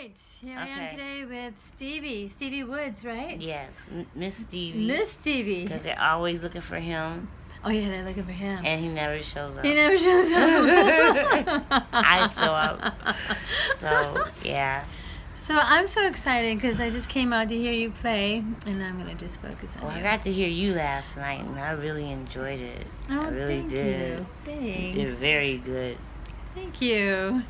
right, here I am today with Stevie Woods, right? Yes, Ms Stevie. Ms Stevie. Because they're always looking for him. Oh yeah, they're looking for him. And he never shows up. He never shows up. I show up. So, yeah. So I'm so excited because I just came out to hear you play, and I'm going to just focus on Well, you. I got to hear you last night, and I really enjoyed it. Oh, I really thank did. you. Thanks. You did very good. Thank you.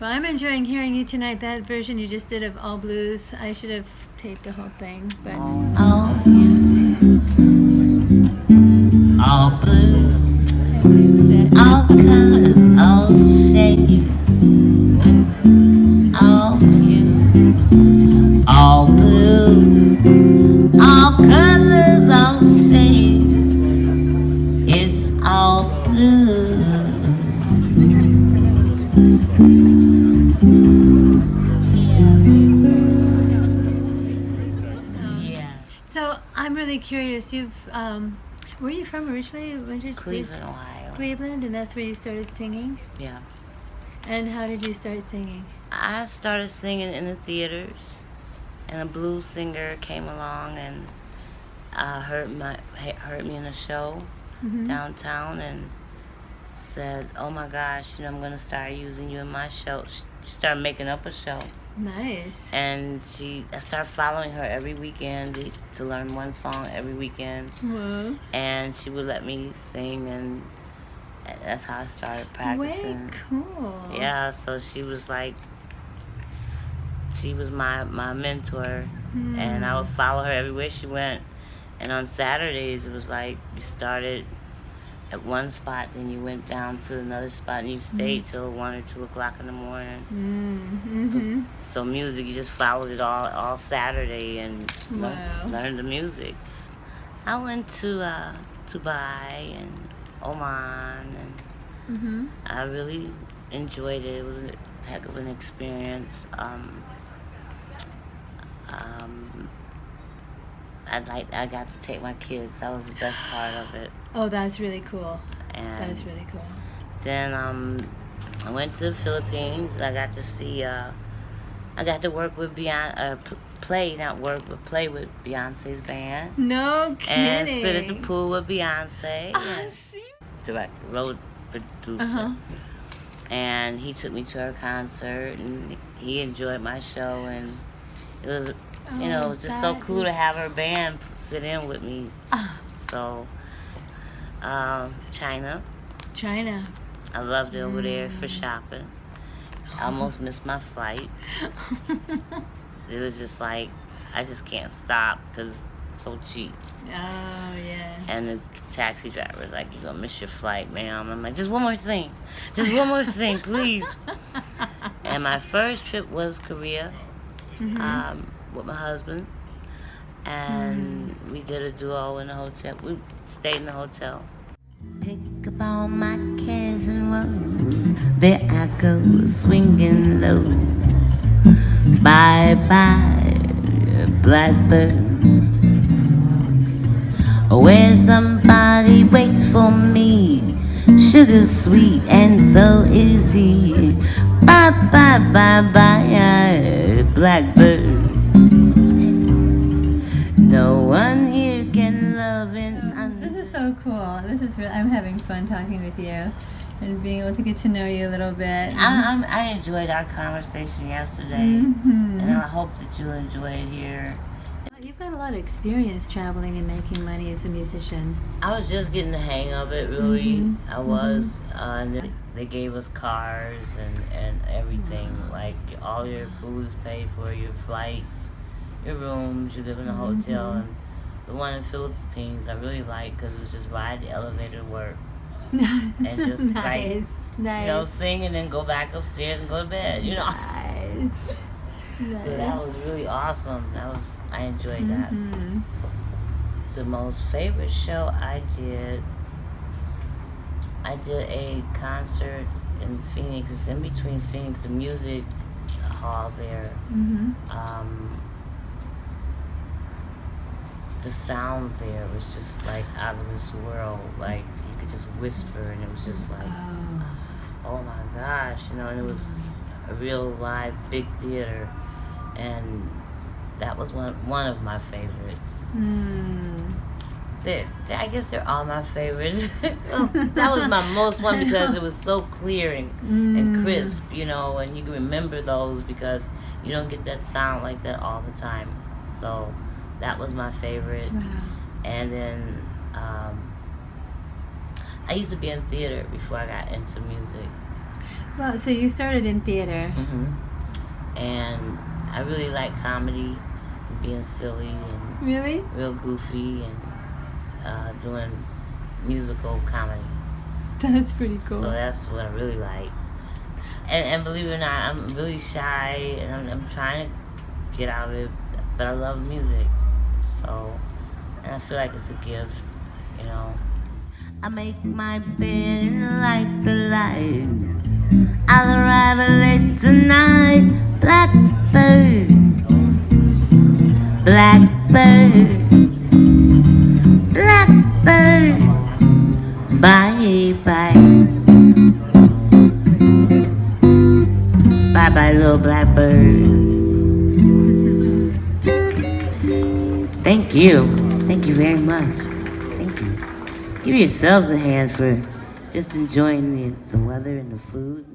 Well, I'm enjoying hearing you tonight. That version you just did of All Blues, I should have taped the whole thing, but... All blues, all colors, all shades, all hues, all blues, all colors, all shades, it's all blue. Yeah. So I'm really curious. Where are you from originally? When did Cleveland, Ohio. Cleveland, and that's where you started singing? Yeah. And how did you start singing? I started singing in the theaters, and a blues singer came along and heard me in a show downtown and said, "Oh my gosh, I'm gonna start using you in my show." She started making up a show. Nice. And I started following her every weekend to learn one song every weekend. Whoa. And she would let me sing, and that's how I started practicing. Way cool. Yeah, so she was my mentor, and I would follow her everywhere she went. And on Saturdays, it was like you started at one spot, then you went down to another spot, and you stayed till 1 or 2 o'clock in the morning. So music, you just followed it all Saturday and learned the music. I went to Dubai and Oman, and I really enjoyed it. It was a heck of an experience. I got to take my kids. That was the best part of it. Oh, that's really cool. And That's really cool. then I went to the Philippines. I got to see. I got to work with play with Beyonce's band. No kidding. And sit at the pool with Beyonce. And director, road producer. And he took me to her concert, and he enjoyed my show, and it was, it was just so cool to have her band sit in with me. So, China. I loved it over there for shopping. I almost missed my flight. It was just like, I just can't stop because it's so cheap. Oh, yeah. And the taxi driver was like, "You're going to miss your flight, ma'am." I'm like, "Just one more thing. Just one more thing, please." And my first trip was Korea with my husband. And we did a duo in the hotel. We stayed in the hotel. Pick up all my cares and woes. There I go, swinging low. Bye-bye, blackbird. Where somebody waits for me. Sugar sweet and so is he. Bye-bye, bye-bye, blackbird. No one here can love and This is so cool. This is I'm having fun talking with you and being able to get to know you a little bit. I enjoyed our conversation yesterday, and I hope that you'll enjoy it here. You've got a lot of experience traveling and making money as a musician. I was just getting the hang of it, really. I was. And they gave us cars and everything. Like, all your food is paid for, your flights, your rooms, you live in a hotel. And the one in the Philippines I really liked because it was just ride the elevator to work. And just Nice. Sing and then go back upstairs and go to bed, Nice. So that was really awesome. I enjoyed that. The most favorite show I did a concert in Phoenix. It's in between Phoenix, the music hall there. The sound there was just like out of this world. Like, you could just whisper, and it was just like, oh my gosh, and it was a real live big theater. and that was one of my favorites. I guess they're all my favorites. Well, that was my most one because it was so clear and crisp, you know, and you can remember those because you don't get that sound like that all the time. So that was my favorite. Wow. And then I used to be in theater before I got into music. Well, so you started in theater. And I really like comedy, and being silly and Really? real goofy and doing musical comedy. That's pretty cool. So that's what I really like. And believe it or not, I'm really shy and I'm trying to get out of it, but I love music. So, and I feel like it's a gift, you know. I make my bed and light the light. I'll arrive late tonight. Blackbird, blackbird, blackbird, bye bye. Bye bye, little blackbird. Thank you. Thank you very much. Thank you. Give yourselves a hand for just enjoying the weather and the food.